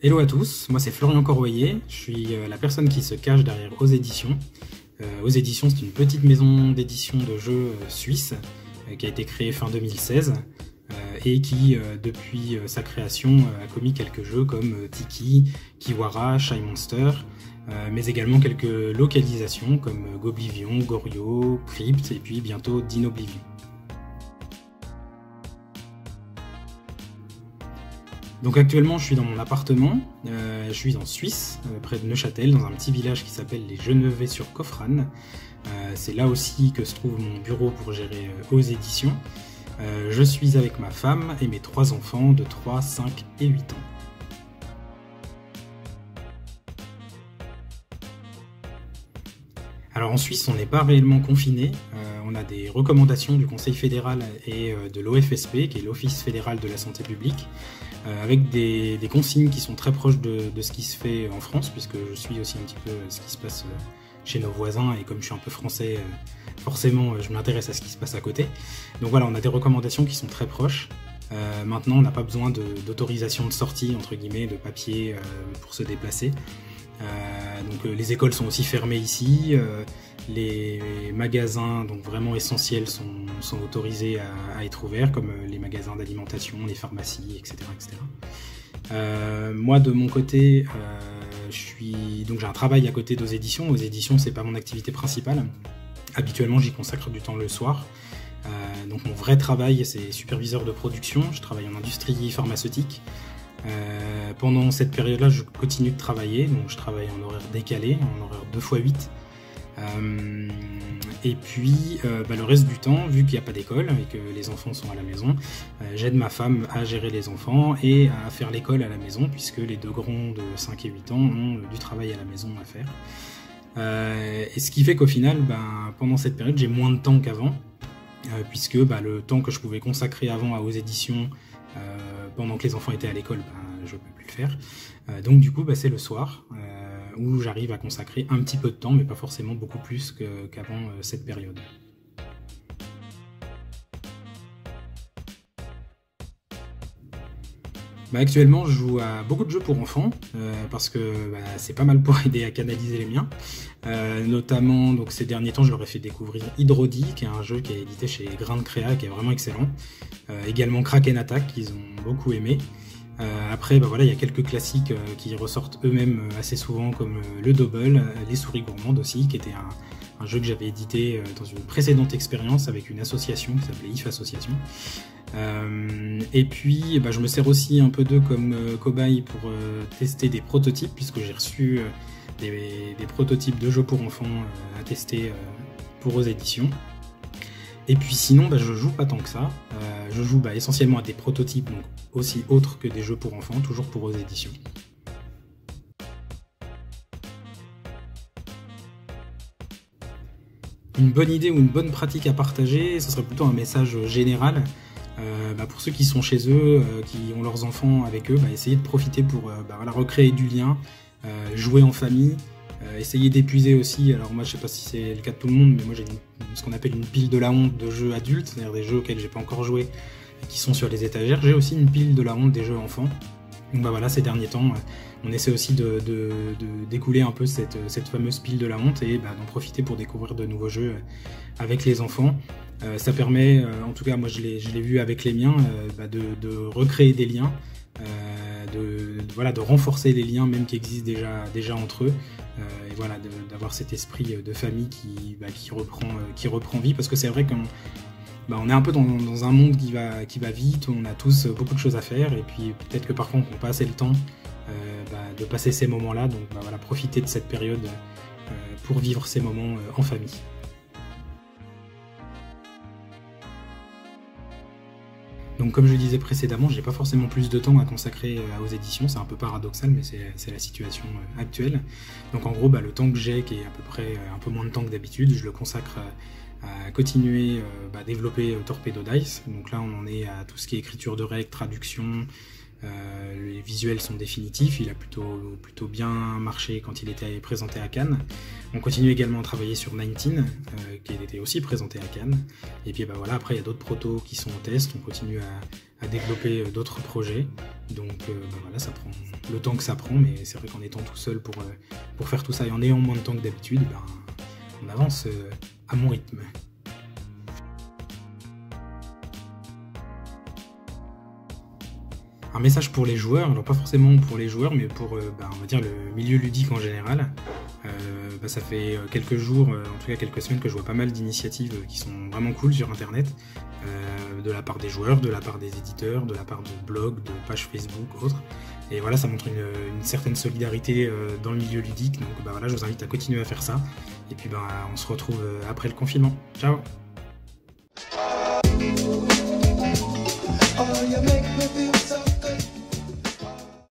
Hello à tous, moi c'est Florian Corroyer, je suis la personne qui se cache derrière Aux Éditions. Aux Éditions, c'est une petite maison d'édition de jeux suisse qui a été créée fin 2016 et qui, depuis sa création, a commis quelques jeux comme Tiki, Kiwara, Shy Monster, mais également quelques localisations comme Goblivion, Goryo, Crypt et puis bientôt Dinoblivion. Donc actuellement je suis dans mon appartement, je suis en Suisse, près de Neuchâtel, dans un petit village qui s'appelle les Genevais-sur-Coffrane. C'est là aussi que se trouve mon bureau pour gérer Aux Éditions. Je suis avec ma femme et mes 3 enfants de 3, 5 et 8 ans. Alors en Suisse, on n'est pas réellement confiné. On a des recommandations du Conseil fédéral et de l'OFSP, qui est l'Office fédéral de la santé publique, avec des consignes qui sont très proches de ce qui se fait en France, puisque je suis aussi un petit peu ce qui se passe chez nos voisins, et comme je suis un peu français, forcément je m'intéresse à ce qui se passe à côté. Donc voilà, on a des recommandations qui sont très proches. Maintenant, on n'a pas besoin d'autorisation de sortie, entre guillemets, de papier pour se déplacer. Donc les écoles sont aussi fermées ici, les magasins donc vraiment essentiels sont autorisés à être ouverts, comme les magasins d'alimentation, les pharmacies, etc. Moi de mon côté, j'ai un travail à côté d'Aux Éditions. Aux Éditions, c'est pas mon activité principale. Habituellement, j'y consacre du temps le soir. Donc mon vrai travail, c'est superviseur de production. Je travaille en industrie pharmaceutique. Pendant cette période-là, je continue de travailler, donc je travaille en horaire décalé, en horaire 2x8. Et puis le reste du temps, vu qu'il n'y a pas d'école et que les enfants sont à la maison, j'aide ma femme à gérer les enfants et à faire l'école à la maison, puisque les 2 grands de 5 et 8 ans ont du travail à la maison à faire. Et ce qui fait qu'au final, pendant cette période, j'ai moins de temps qu'avant, puisque le temps que je pouvais consacrer avant Aux Éditions, pendant que les enfants étaient à l'école, je ne peux plus le faire. Donc du coup, c'est le soir, où j'arrive à consacrer un petit peu de temps, mais pas forcément beaucoup plus qu'avant cette période. Actuellement, je joue à beaucoup de jeux pour enfants, parce que c'est pas mal pour aider à canaliser les miens. Notamment, donc, ces derniers temps, je leur ai fait découvrir Hydrodi, qui est un jeu qui est édité chez Grain de Créa, qui est vraiment excellent. Également Kraken Attack, qu'ils ont beaucoup aimé. Après, il y a quelques classiques qui ressortent eux-mêmes assez souvent, comme le Double, les souris gourmandes aussi, qui était un jeu que j'avais édité dans une précédente expérience avec une association qui s'appelait IF Association. Et puis, je me sers aussi un peu d'eux comme cobaye pour tester des prototypes, puisque j'ai reçu des prototypes de jeux pour enfants à tester pour Aux Éditions. Et puis sinon, je joue pas tant que ça. Je joue essentiellement à des prototypes, donc aussi autres que des jeux pour enfants, toujours pour Aux Éditions. Une bonne idée ou une bonne pratique à partager, ce serait plutôt un message général. Pour ceux qui sont chez eux, qui ont leurs enfants avec eux, essayez de profiter pour recréer du lien, jouer en famille, essayer d'épuiser aussi. Alors moi je sais pas si c'est le cas de tout le monde, mais moi j'ai ce qu'on appelle une pile de la honte de jeux adultes, c'est-à-dire des jeux auxquels j'ai pas encore joué et qui sont sur les étagères. J'ai aussi une pile de la honte des jeux enfants. Donc ces derniers temps, on essaie aussi d'écouler un peu cette fameuse pile de la honte et d'en profiter pour découvrir de nouveaux jeux avec les enfants. Ça permet, en tout cas moi je l'ai vu avec les miens, de recréer des liens, de renforcer les liens même qui existent déjà entre eux, et d'avoir cet esprit de famille qui reprend vie, parce que c'est vrai qu'on on est un peu dans un monde qui va vite, on a tous beaucoup de choses à faire, et puis peut-être que parfois on n'a pas assez le temps de passer ces moments-là, donc profiter de cette période pour vivre ces moments en famille. Donc comme je le disais précédemment, j'ai pas forcément plus de temps à consacrer Aux Éditions, c'est un peu paradoxal, mais c'est la situation actuelle. Donc en gros, le temps que j'ai, qui est à peu près un peu moins de temps que d'habitude, je le consacre à continuer à développer Torpedo Dice. Donc là, on en est à tout ce qui est écriture de règles, traduction. Les visuels sont définitifs, il a plutôt bien marché quand il était présenté à Cannes. On continue également à travailler sur 19, qui était aussi présenté à Cannes. Et puis après il y a d'autres protos qui sont en test, on continue à développer d'autres projets. Donc voilà, ça prend le temps que ça prend, mais c'est vrai qu'en étant tout seul pour faire tout ça et en ayant moins de temps que d'habitude, on avance à mon rythme. Un message pour les joueurs, alors pas forcément pour les joueurs, mais pour on va dire le milieu ludique en général. Ça fait quelques jours, en tout cas quelques semaines, que je vois pas mal d'initiatives qui sont vraiment cool sur internet, de la part des joueurs, de la part des éditeurs, de la part de blogs, de pages Facebook, autres. Et voilà, ça montre une certaine solidarité dans le milieu ludique, donc voilà, je vous invite à continuer à faire ça. Et puis on se retrouve après le confinement. Ciao! Oh, you make me feel so